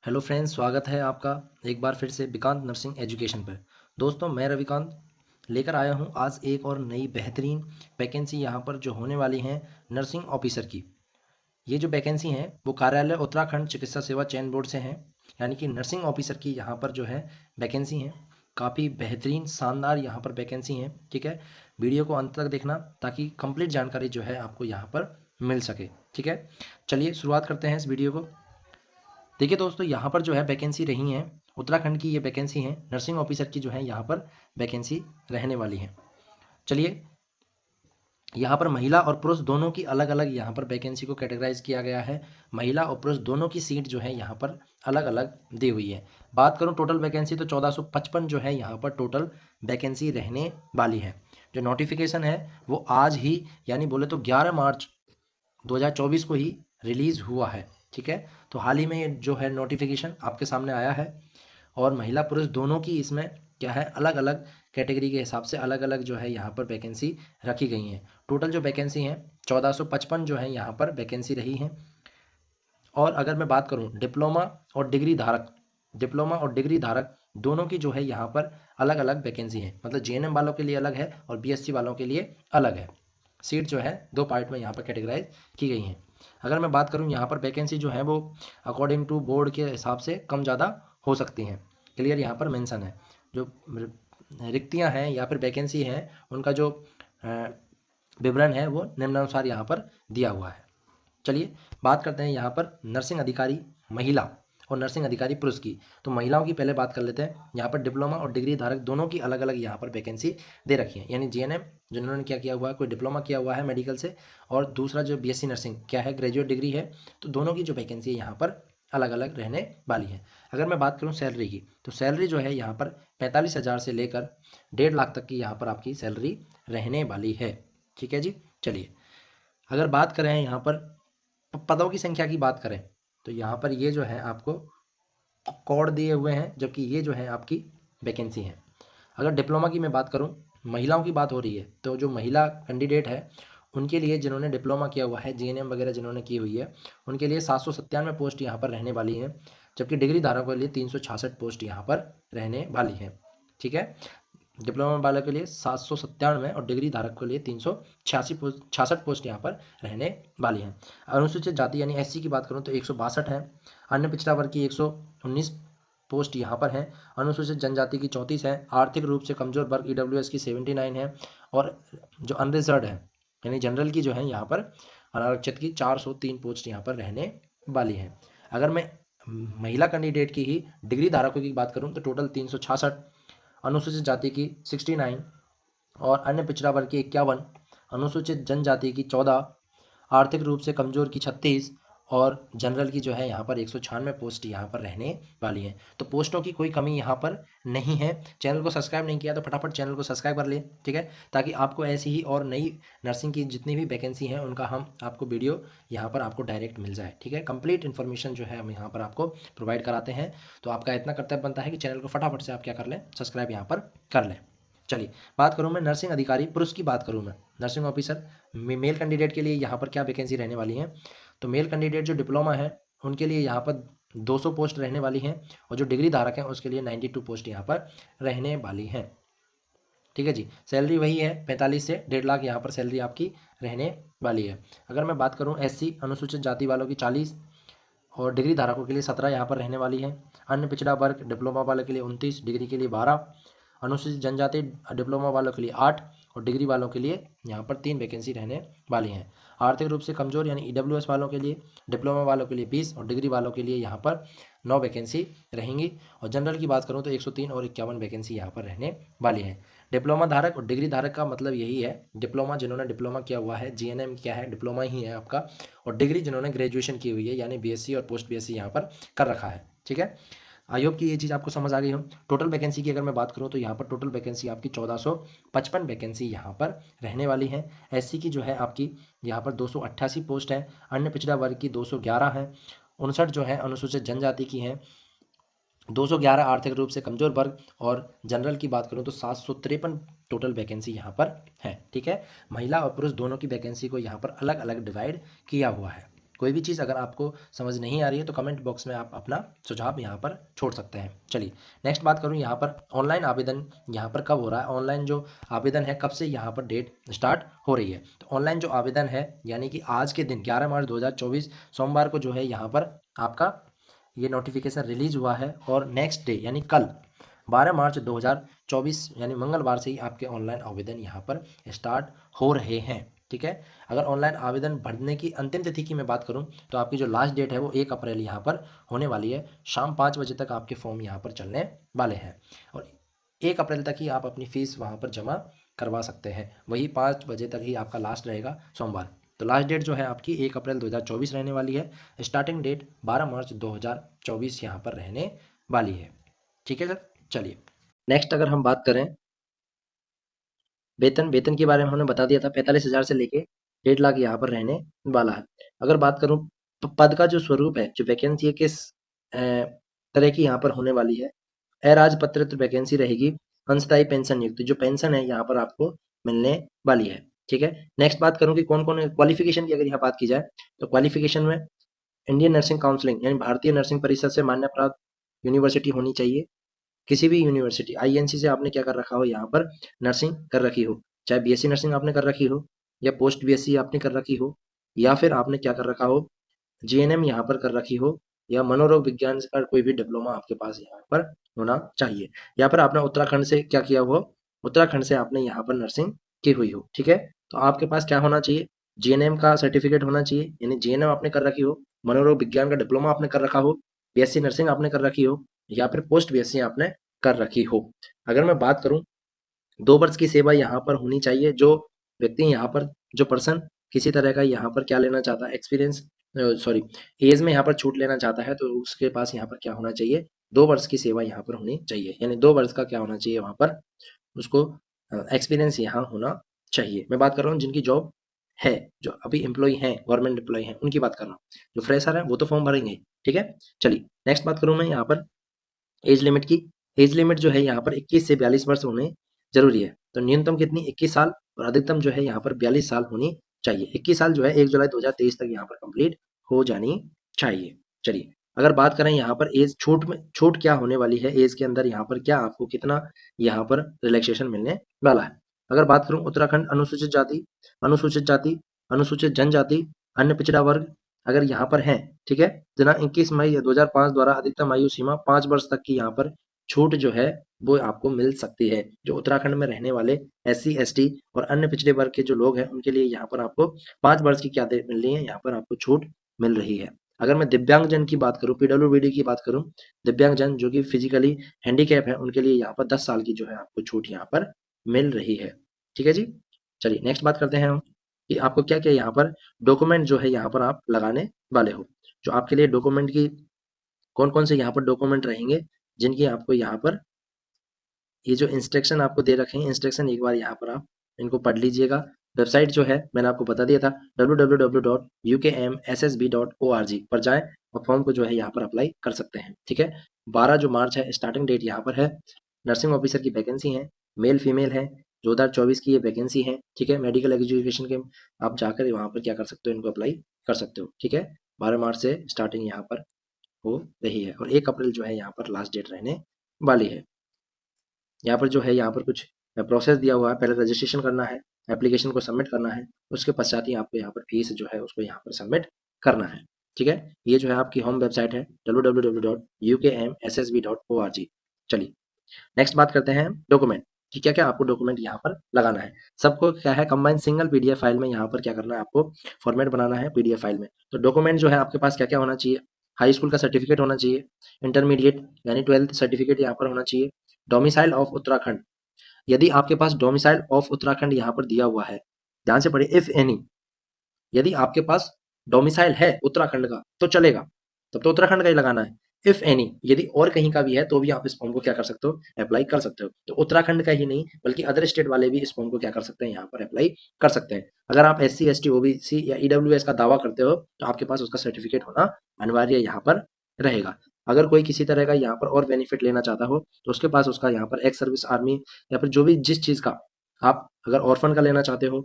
Hello friends, स्वागत है आपका एक बार फिर से विकांत नर्सिंग एजुकेशन पर। दोस्तों, मैं रविकांत लेकर आया हूं आज एक और नई बेहतरीन वैकेंसी यहां पर जो होने वाली हैं नर्सिंग ऑफिसर की। ये जो वैकेंसी हैं वो कार्यालय उत्तराखंड चिकित्सा सेवा चयन बोर्ड से हैं, यानी कि नर्सिंग ऑफिसर की यहाँ पर जो है वैकेंसी हैं। काफ़ी बेहतरीन शानदार यहाँ पर वैकेंसी हैं। ठीक है, वीडियो को अंत तक देखना ताकि कंप्लीट जानकारी जो है आपको यहाँ पर मिल सके। ठीक है, चलिए शुरुआत करते हैं इस वीडियो को। देखिए दोस्तों, यहाँ पर जो है वैकेंसी रही हैं, उत्तराखंड की ये वैकेंसी है नर्सिंग ऑफिसर की जो है यहाँ पर वैकेंसी रहने वाली है। चलिए, यहाँ पर महिला और पुरुष दोनों की अलग अलग यहाँ पर वैकेंसी को कैटेगराइज किया गया है। महिला और पुरुष दोनों की सीट जो है यहाँ पर अलग अलग दी हुई है। बात करूँ टोटल वैकेंसी तो 1455 जो है यहाँ पर टोटल वैकेंसी रहने वाली है। जो नोटिफिकेशन है वो आज ही यानी बोले तो 11 मार्च 2024 को ही रिलीज़ हुआ है। ठीक है, तो हाल ही में ये जो है नोटिफिकेशन आपके सामने आया है और महिला पुरुष दोनों की इसमें क्या है अलग अलग कैटेगरी के हिसाब से अलग अलग जो है यहाँ पर वैकेंसी रखी गई हैं। टोटल जो वैकेंसी हैं 1455 जो है यहाँ पर वैकेंसी रही हैं। और अगर मैं बात करूँ डिप्लोमा और डिग्री धारक दोनों की जो है यहाँ पर अलग अलग वैकेंसी है। मतलब जेएनएम वालों के लिए अलग है और बीएससी वालों के लिए अलग है। सीट जो है दो पार्ट में यहाँ पर कैटेगराइज की गई हैं। अगर मैं बात करूँ यहाँ पर वैकेंसी जो है वो अकॉर्डिंग टू बोर्ड के हिसाब से कम ज़्यादा हो सकती हैं। क्लियर यहाँ पर मेंशन है। जो रिक्तियाँ हैं या फिर वैकेंसी हैं उनका जो विवरण है वो निम्नानुसार यहाँ पर दिया हुआ है। चलिए बात करते हैं यहाँ पर नर्सिंग अधिकारी महिला और नर्सिंग अधिकारी पुरुष की। तो महिलाओं की पहले बात कर लेते हैं। यहाँ पर डिप्लोमा और डिग्री धारक दोनों की अलग अलग यहाँ पर वैकेंसी दे रखी है। यानी जीएनएम जिन्होंने क्या किया हुआ है, कोई डिप्लोमा किया हुआ है मेडिकल से और दूसरा जो बीएससी नर्सिंग क्या है ग्रेजुएट डिग्री है, तो दोनों की जो वैकेंसी है यहाँ पर अलग अलग रहने वाली है। अगर मैं बात करूँ सैलरी की, तो सैलरी जो है यहाँ पर 45,000 से लेकर 1.5 लाख तक की यहाँ पर आपकी सैलरी रहने वाली है। ठीक है जी। चलिए, अगर बात करें यहाँ पर पदों की संख्या की बात करें तो यहाँ पर ये जो है आपको कोड दिए हुए हैं, जबकि ये जो है आपकी वैकेंसी है। अगर डिप्लोमा की मैं बात करूँ, महिलाओं की बात हो रही है, तो जो महिला कैंडिडेट है उनके लिए जिन्होंने डिप्लोमा किया हुआ है, जीएनएम वगैरह जिन्होंने की हुई है, उनके लिए 797 पोस्ट यहाँ पर रहने वाली है। जबकि डिग्री धारकों के लिए 366 पोस्ट यहाँ पर रहने वाली है। ठीक है, डिप्लोमा वालों के लिए 797 और डिग्री धारक के लिए 366 पोस्ट यहाँ पर रहने वाली हैं। अनुसूचित जाति यानी एससी की बात करूँ तो 162 है। अन्य पिछड़ा वर्ग की 119 पोस्ट यहाँ पर हैं। अनुसूचित जनजाति की 34 है। आर्थिक रूप से कमजोर वर्ग ईडब्ल्यूएस की 79 है। और जो अनरिजर्व है यानी जनरल की जो है यहाँ पर अनारक्षित की 403 पोस्ट यहाँ पर रहने वाली है। अगर मैं महिला कैंडिडेट की ही डिग्री धारकों की बात करूँ तो टोटल 366, अनुसूचित जाति की 69 और अन्य पिछड़ा वर्ग की 51, अनुसूचित जनजाति की 14, आर्थिक रूप से कमजोर की 36 और जनरल की जो है यहाँ पर 196 पोस्ट यहाँ पर रहने वाली है। तो पोस्टों की कोई कमी यहाँ पर नहीं है। चैनल को सब्सक्राइब नहीं किया तो फटाफट चैनल को सब्सक्राइब कर ले। ठीक है, ताकि आपको ऐसी ही और नई नर्सिंग की जितनी भी वैकेंसी हैं उनका हम आपको वीडियो यहाँ पर आपको डायरेक्ट मिल जाए। ठीक है, कंप्लीट इन्फॉर्मेशन जो है हम यहाँ पर आपको प्रोवाइड कराते हैं। तो आपका इतना कर्तव्य बनता है कि चैनल को फटाफट से आप क्या कर लें, सब्सक्राइब यहाँ पर कर लें। चलिए, बात करूँ मैं नर्सिंग अधिकारी पुरुष की बात करूँ मैं नर्सिंग ऑफिसर मेल कैंडिडेट के लिए यहाँ पर क्या वैकेंसी रहने वाली है। तो मेल कैंडिडेट जो डिप्लोमा है उनके लिए यहाँ पर 200 पोस्ट रहने वाली हैं और जो डिग्री धारक हैं उसके लिए 92 पोस्ट यहाँ पर रहने वाली हैं। ठीक है जी, सैलरी वही है 45 से 1.5 लाख यहाँ पर सैलरी आपकी रहने वाली है। अगर मैं बात करूँ एससी अनुसूचित जाति वालों की 40 और डिग्री धारकों के लिए 17 यहाँ पर रहने वाली है। अन्य पिछड़ा वर्ग डिप्लोमा वालों के लिए 29, डिग्री के लिए 12, अनुसूचित जनजाति डिप्लोमा वालों के लिए 8 और डिग्री वालों के लिए यहाँ पर 3 वैकेंसी रहने वाली हैं। आर्थिक रूप से कमजोर यानी ईडब्ल्यूएस वालों के लिए, डिप्लोमा वालों के लिए 20 और डिग्री वालों के लिए यहाँ पर 9 वैकेंसी रहेंगी। और जनरल की बात करूँ तो 103 और 51 वैकेंसी यहाँ पर रहने वाली है। डिप्लोमा धारक और डिग्री धारक का मतलब यही है, डिप्लोमा जिन्होंने डिप्लोमा किया हुआ है, जीएनएम क्या है डिप्लोमा ही है आपका, और डिग्री जिन्होंने ग्रेजुएशन की हुई है यानी बीएससी और पोस्ट बीएससी यहाँ पर कर रखा है। ठीक है, आई होप कि ये चीज़ आपको समझ आ गई हो। टोटल वैकेंसी की अगर मैं बात करूँ तो यहाँ पर टोटल वैकेंसी आपकी 1455 वैकेंसी यहाँ पर रहने वाली है। एससी की जो है आपकी यहाँ पर 288 पोस्ट है। अन्य पिछड़ा वर्ग की 211 है। 59 जो है अनुसूचित जनजाति की है। 211 आर्थिक रूप से कमजोर वर्ग और जनरल की बात करूं तो 753 टोटल वैकेंसी यहाँ पर है। ठीक है, महिला और पुरुष दोनों की वैकेंसी को यहाँ पर अलग अलग डिवाइड किया हुआ है। कोई भी चीज़ अगर आपको समझ नहीं आ रही है तो कमेंट बॉक्स में आप अपना सुझाव यहाँ पर छोड़ सकते हैं। चलिए नेक्स्ट बात करूँ यहाँ पर ऑनलाइन आवेदन यहाँ पर कब हो रहा है, ऑनलाइन जो आवेदन है कब से यहाँ पर डेट स्टार्ट हो रही है। तो ऑनलाइन जो आवेदन है यानी कि आज के दिन 11 मार्च 2024 सोमवार को जो है यहाँ पर आपका ये नोटिफिकेशन रिलीज हुआ है और नेक्स्ट डे यानी कल 12 मार्च 2024 यानी मंगलवार से ही आपके ऑनलाइन आवेदन यहाँ पर स्टार्ट हो रहे हैं। ठीक है, अगर ऑनलाइन आवेदन भरने की अंतिम तिथि की मैं बात करूं तो आपकी जो लास्ट डेट है वो 1 अप्रैल यहाँ पर होने वाली है। शाम 5 बजे तक आपके फॉर्म यहाँ पर चलने वाले हैं और 1 अप्रैल तक ही आप अपनी फीस वहाँ पर जमा करवा सकते हैं। वही 5 बजे तक ही आपका लास्ट रहेगा सोमवार। तो लास्ट डेट जो है आपकी 1 अप्रैल 2024 रहने वाली है। स्टार्टिंग डेट 12 मार्च 2024 यहाँ पर रहने वाली है। ठीक है सर, चलिए नेक्स्ट अगर हम बात करें वेतन के बारे में हमने बता दिया था 45,000 से लेके 1.5 लाख यहाँ पर रहने वाला है। अगर बात करूं तो पद का जो स्वरूप है, जो वैकेंसी है किस तरह की यहाँ पर होने वाली है, अराजपत्रित वैकेंसी रहेगी, अंशदायी पेंशन नियुक्ति, जो पेंशन है यहाँ पर आपको मिलने वाली है। ठीक है, नेक्स्ट बात करूं कि कौन कौन क्वालिफिकेशन की अगर यहाँ बात की जाए तो क्वालिफिकेशन में इंडियन नर्सिंग काउंसिलिंग यानी भारतीय नर्सिंग परिषद से मान्य प्राप्त यूनिवर्सिटी होनी चाहिए। किसी भी यूनिवर्सिटी आईएनसी से आपने क्या कर रखा हो, यहाँ पर नर्सिंग कर रखी हो, चाहे बीएससी नर्सिंग आपने कर रखी हो या पोस्ट बीएससी आपने कर रखी हो या फिर आपने क्या कर रखा हो, जीएनएम यहाँ पर कर रखी हो या मनोरोग विज्ञान का कोई भी डिप्लोमा आपके पास यहाँ पर होना चाहिए। या फिर आपने उत्तराखंड से क्या किया हुआ, उत्तराखंड से आपने यहाँ पर नर्सिंग की हुई हो। ठीक है, तो आपके पास क्या होना चाहिए, जीएनएम का सर्टिफिकेट होना चाहिए यानी जीएनएम आपने कर रखी हो, मनोरोग विज्ञान का डिप्लोमा आपने कर रखा हो, बीएससी नर्सिंग आपने कर रखी हो या फिर पोस्ट बीएससी आपने कर रखी हो। अगर मैं बात करूं 2 वर्ष की सेवा यहाँ पर होनी चाहिए। जो व्यक्ति यहाँ पर, जो पर्सन किसी तरह का यहाँ पर क्या लेना चाहता है, एक्सपीरियंस सॉरी एज में यहाँ पर छूट लेना चाहता है तो उसके पास यहाँ पर क्या होना चाहिए, 2 वर्ष की सेवा यहाँ पर होनी चाहिए यानी 2 वर्ष का क्या होना चाहिए वहाँ पर उसको एक्सपीरियंस यहाँ होना चाहिए। मैं बात कर रहा हूँ जिनकी जॉब है, जो अभी एम्प्लॉय हैं, गवर्नमेंट एम्प्लॉय हैं, उनकी बात कर रहा हूँ। जो फ्रेशर है वो तो फॉर्म भरेंगे। ठीक है, चलिए नेक्स्ट बात करूँ मैं यहाँ पर एज लिमिट की। एज लिमिट जो है यहाँ पर 21 से 42 वर्ष होने जरूरी है। तो न्यूनतम कितनी, 21 साल और अधिकतम जो है यहाँ पर 42 साल होनी चाहिए। 21 साल जो है 1 जुलाई 2023 तक यहाँ पर कंप्लीट हो जानी चाहिए। चलिए अगर बात करें यहाँ पर एज छूट में, छूट क्या होने वाली है एज के अंदर, यहाँ पर क्या आपको कितना यहाँ पर रिलैक्सेशन मिलने वाला है। अगर बात करूँ उत्तराखंड अनुसूचित जाति, अनुसूचित जाति, अनुसूचित जनजाति, अन्य पिछड़ा वर्ग अगर यहाँ पर है, ठीक है, दिनांक 21 मई 2005 द्वारा अधिकतम आयु सीमा 5 वर्ष तक की यहाँ पर छूट जो है वो आपको मिल सकती है। जो उत्तराखंड में रहने वाले SC ST और अन्य पिछड़े वर्ग के जो लोग हैं उनके लिए यहाँ पर आपको 5 वर्ष की क्या मिल रही है, यहाँ पर आपको छूट मिल रही है। अगर मैं दिव्यांगजन की बात करूँ, PWBD की बात करूँ, दिव्यांगजन जो कि फिजिकली हैंडीकैप है उनके लिए यहाँ पर 10 साल की जो है आपको छूट यहाँ पर मिल रही है। ठीक है जी, चलिए नेक्स्ट बात करते हैं हम कि आपको क्या क्या यहाँ पर डॉक्यूमेंट जो है यहाँ पर आप लगाने वाले हो। जो आपके लिए डॉक्यूमेंट की कौन कौन से यहाँ पर डॉक्यूमेंट रहेंगे, जिनकी आपको यहाँ पर ये जो इंस्ट्रक्शन आपको दे रखे हैं, इंस्ट्रक्शन एक बार यहाँ पर आप इनको पढ़ लीजिएगा। वेबसाइट जो है मैंने आपको बता दिया था www.ukmssb.org पर जाएं और फॉर्म को जो है यहाँ पर अप्लाई कर सकते हैं। ठीक है, 12 जो मार्च है स्टार्टिंग डेट यहाँ पर है। नर्सिंग ऑफिसर की वैकेंसी है, मेल फीमेल है, 2024 की ये वैकेंसी है। ठीक है, मेडिकल एजुकेशन के आप जाकर वहाँ पर क्या कर सकते हो, इनको अप्लाई कर सकते हो। ठीक है, 12 मार्च से स्टार्टिंग यहाँ पर हो रही है और 1 अप्रैल जो है यहाँ पर लास्ट डेट रहने वाली है। यहाँ पर जो है यहाँ पर कुछ प्रोसेस दिया हुआ है, पहले रजिस्ट्रेशन करना है, एप्लीकेशन को सबमिट करना है, उसके पश्चात ही आपको यहाँ पर फीस जो है उसको यहाँ पर सबमिट करना है। ठीक है, ये जो है आपकी होम वेबसाइट है www.ukmssb.org। चलिए नेक्स्ट बात करते हैं डॉक्यूमेंट कि क्या क्या आपको डॉक्यूमेंट यहाँ पर लगाना है। सबको क्या है, कंबाइन सिंगल पीडीएफ फाइल में यहाँ पर क्या करना है, आपको फॉर्मेट बनाना है पीडीएफ फाइल में। तो डॉक्यूमेंट जो है आपके पास क्या क्या होना चाहिए, हाई स्कूल का सर्टिफिकेट होना चाहिए, इंटरमीडिएट यानी 12th सर्टिफिकेट यहाँ पर होना चाहिए, डोमिसाइल ऑफ उत्तराखंड, यदि आपके पास डोमिसाइल ऑफ उत्तराखंड यहाँ पर दिया हुआ है, ध्यान से पढ़िए, इफ एनी, यदि आपके पास डोमिसाइल है उत्तराखंड का तो चलेगा, तब तो उत्तराखंड का ही लगाना है। इफ एनी, यदि और कहीं का भी है तो भी आप इस फॉर्म को क्या कर सकते हो, अप्लाई कर सकते हो। तो उत्तराखंड का ही नहीं बल्कि अदर स्टेट वाले भी इस फॉर्म को क्या कर सकते हैं, यहाँ पर अप्लाई कर सकते हैं। अगर आप SC ST OBC या EWS का दावा करते हो तो आपके पास उसका सर्टिफिकेट होना अनिवार्य यहाँ पर रहेगा। अगर कोई किसी तरह का यहाँ पर और बेनिफिट लेना चाहता हो तो उसके पास उसका यहाँ पर एक्स सर्विस आर्मी या फिर जो भी जिस चीज का आप अगर ऑर्फन का लेना चाहते हो,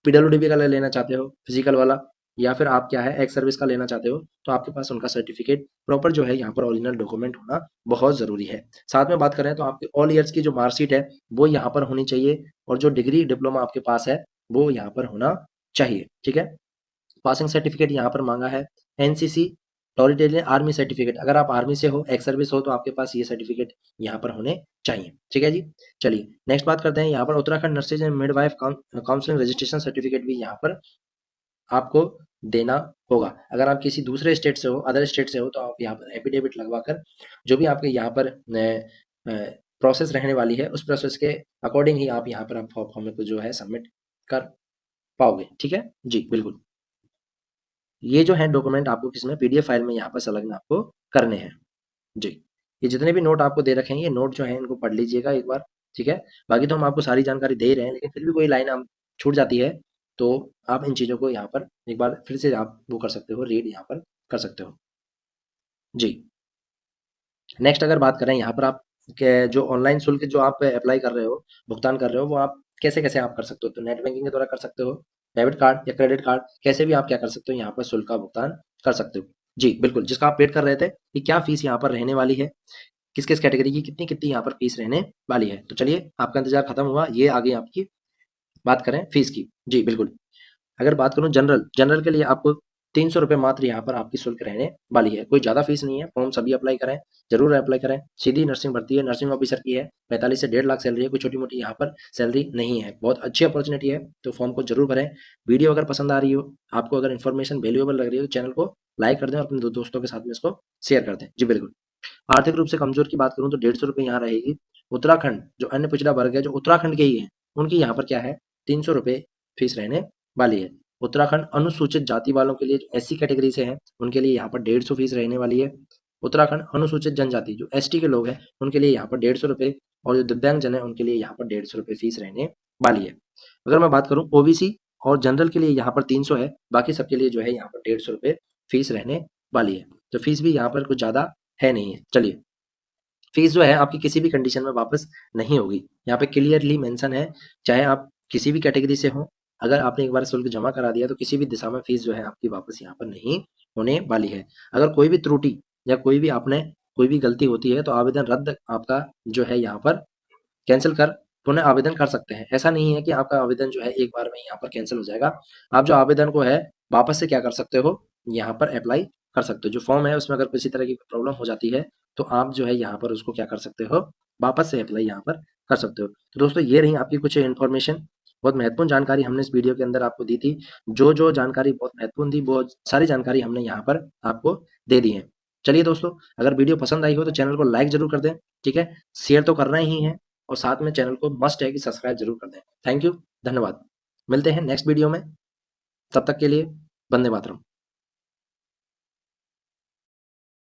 PWD का लेना चाहते हो फिजिकल वाला, या फिर आप क्या है एक्स सर्विस का लेना चाहते हो, तो आपके पास उनका सर्टिफिकेट प्रॉपर जो है यहाँ पर ओरिजिनल डॉक्यूमेंट होना बहुत ज़रूरी है। साथ में बात करें तो आपके ऑल ईयर्स की जो मार्कशीट है वो यहाँ पर होनी चाहिए, और जो डिग्री डिप्लोमा आपके पास है वो यहाँ पर होना चाहिए, ठीक है। पासिंग सर्टिफिकेट यहाँ पर मांगा है, एनसीसी टॉरिटेरियन आर्मी सर्टिफिकेट, अगर आप आर्मी से हो एक्स सर्विस हो तो आपके पास ये सर्टिफिकेट यहाँ पर होने चाहिए, ठीक है जी। चलिए नेक्स्ट बात करते हैं, यहाँ पर Uttarakhand nurses and midwife counselling registration certificate भी यहाँ पर आपको देना होगा। अगर आप किसी दूसरे स्टेट से हो, अदर स्टेट से हो, तो आप यहाँ पर एफिडेविट लगवा कर जो भी आपके यहाँ पर प्रोसेस रहने वाली है उस प्रोसेस के अकॉर्डिंग ही आप यहाँ पर आप फॉर्म को जो है सबमिट कर पाओगे, ठीक है जी बिल्कुल। ये जो है डॉक्यूमेंट आपको किसमें पीडीएफ फाइल में यहाँ पर संलग्न आपको करने हैं जी। ये जितने भी नोट आपको दे रखे हैं ये नोट जो है इनको पढ़ लीजिएगा एक बार, ठीक है। बाकी तो हम आपको सारी जानकारी दे ही रहे हैं, लेकिन फिर भी कोई लाइन हम छूट जाती है तो आप इन चीज़ों को यहाँ पर एक बार फिर से आप वो कर सकते हो, रीड यहाँ पर कर सकते हो जी। नेक्स्ट अगर बात करें यहाँ पर आप जो ऑनलाइन शुल्क जो आप अप्लाई कर रहे हो, भुगतान कर रहे हो, वो आप कैसे कैसे आप कर सकते हो, तो नेट बैंकिंग के द्वारा कर सकते हो, डेबिट कार्ड या क्रेडिट कार्ड, कैसे भी आप क्या कर सकते हो यहाँ पर शुल्क का भुगतान कर सकते हो जी बिल्कुल। जिसका आप वेट कर रहे थे कि क्या फीस यहाँ पर रहने वाली है, किस किस कैटेगरी की कितनी कितनी यहाँ पर फीस रहने वाली है, तो चलिए आपका इंतजार खत्म हुआ, ये आगे आपकी बात करें फीस की जी बिल्कुल। अगर बात करूँ जनरल, जनरल के लिए आपको 300 रुपये मात्र यहाँ पर आपकी शुल्क रहने वाली है, कोई ज़्यादा फीस नहीं है। फॉर्म सभी अप्लाई करें, जरूर अप्लाई करें। सीधी नर्सिंग भर्ती है, नर्सिंग ऑफिसर की है, 45 से 1.5 लाख सैलरी है, कोई छोटी मोटी यहाँ पर सैलरी नहीं है, बहुत अच्छी अपॉर्चुनिटी है, तो फॉर्म को जरूर भरें। वीडियो अगर पसंद आ रही हो, आपको अगर इन्फॉर्मेशन वैल्यूएबल लग रही हो, तो चैनल को लाइक कर दें और अपने दोस्तों के साथ में इसको शेयर कर दें जी बिल्कुल। आर्थिक रूप से कमजोर की बात करूँ तो 150 रुपये यहाँ रहेगी। उत्तराखंड जो अन्य पिछड़ा वर्ग है जो उत्तराखंड के ही है उनकी यहाँ पर क्या है 300 रुपये फीस रहने वाली है। उत्तराखंड अनुसूचित जाति वालों के लिए जो एससी कैटेगरी से हैं उनके लिए यहाँ पर 150 फीस रहने वाली है। उत्तराखंड अनुसूचित जनजाति जो एसटी के लोग हैं उनके लिए यहाँ पर 150 रुपये, और जो दिव्यांग जन है उनके लिए यहाँ पर 150 रुपये फीस रहने वाली है। अगर मैं बात करूँ ओबीसी और जनरल के लिए यहाँ पर 300 है, बाकी सबके लिए जो है यहाँ पर 150 रुपये फीस रहने वाली है। तो फीस भी यहाँ पर कुछ ज़्यादा है नहीं है। चलिए फीस जो है आपकी किसी भी कंडीशन में वापस नहीं होगी, यहाँ पे क्लियरली मेंशन है, चाहे आप किसी भी कैटेगरी से हो, अगर आपने एक बार शुल्क जमा करा दिया तो किसी भी दिशा में फीस जो है आपकी वापस यहाँ पर नहीं होने वाली है। अगर कोई भी त्रुटि या कोई भी आपने कोई भी गलती होती है तो आवेदन रद्द आपका जो है यहाँ पर कैंसिल कर पुनः आवेदन कर सकते हैं। ऐसा नहीं है कि आपका आवेदन जो है एक बार में यहाँ पर कैंसिल हो जाएगा। आप जो आवेदन को है वापस से क्या कर सकते हो, यहाँ पर अप्लाई कर सकते हो। जो फॉर्म है उसमें अगर किसी तरह की प्रॉब्लम हो जाती है तो आप जो है यहाँ पर उसको क्या कर सकते हो, वापस से अप्लाई यहाँ पर कर सकते हो। तो दोस्तों ये रही आपकी कुछ इन्फॉर्मेशन, बहुत महत्वपूर्ण जानकारी हमने इस वीडियो के अंदर आपको दी थी। जो जो जानकारी बहुत महत्वपूर्ण थी वो सारी जानकारी हमने यहाँ पर आपको दे दी है। चलिए दोस्तों, अगर वीडियो पसंद आई हो तो चैनल को लाइक जरूर कर दें, ठीक है, शेयर तो करना ही है, और साथ में चैनल को मस्ट है कि सब्सक्राइब जरूर कर दें। थैंक यू, धन्यवाद। मिलते हैं नेक्स्ट वीडियो में, तब तक के लिए वंदे मातरम।